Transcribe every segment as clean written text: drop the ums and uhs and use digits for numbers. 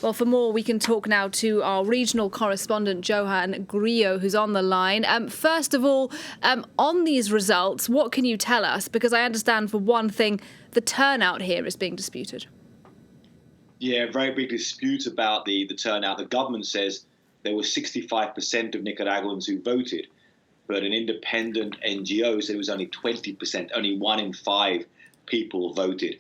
Well, for more, we can talk now to our regional correspondent, Johan Grillo, who's on the line. First of all, on these results, what can you tell us? Because I understand, for one thing, the turnout here is being disputed. Yeah, very big dispute about the turnout. The government says there were 65% of Nicaraguans who voted, but an independent NGO said it was only 20%, only 1 in 5 people voted.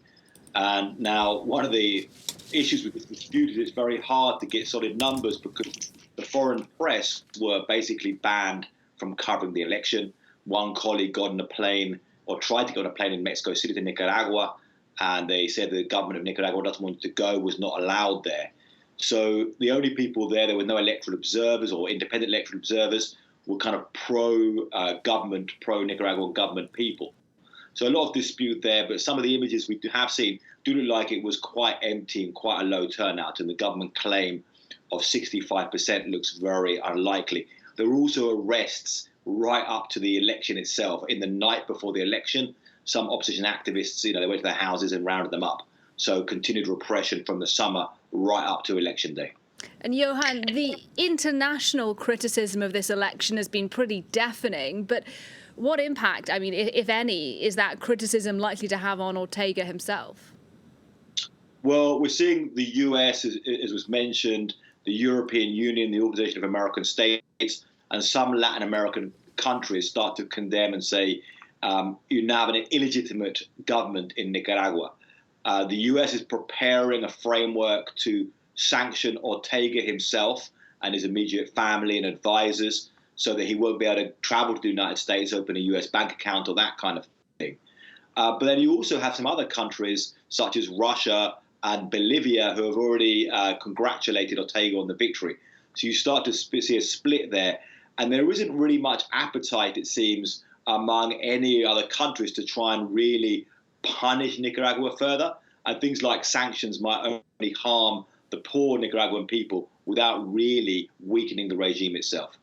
And now one of the issues with this dispute is it's very hard to get solid numbers because the foreign press were basically banned from covering the election. One colleague got on a plane, or tried to get on a plane in Mexico City to Nicaragua, and they said the government of Nicaragua doesn't want to go, was not allowed there. So the only people there were no electoral observers or independent electoral observers, were kind of pro-government, pro-Nicaraguan government people. So a lot of dispute there, but some of the images we have seen do look like it was quite empty and quite a low turnout, and the government claim of 65% looks very unlikely. There were also arrests right up to the election itself. In the night before the election, some opposition activists, they went to their houses and rounded them up. So continued repression from the summer right up to election day. And Johan, the international criticism of this election has been pretty deafening, but what impact, I mean, if any, is that criticism likely to have on Ortega himself? Well, we're seeing the US, as was mentioned, the European Union, the Organization of American States, and some Latin American countries start to condemn and say you now have an illegitimate government in Nicaragua. The US is preparing a framework to sanction Ortega himself and his immediate family and advisors, so that he won't be able to travel to the United States, open a US bank account or that kind of thing. But then you also have some other countries, such as Russia and Bolivia, who have already congratulated Ortega on the victory. So you start to see a split there. And there isn't really much appetite, it seems, among any other countries to try and really punish Nicaragua further. And things like sanctions might only harm the poor Nicaraguan people without really weakening the regime itself.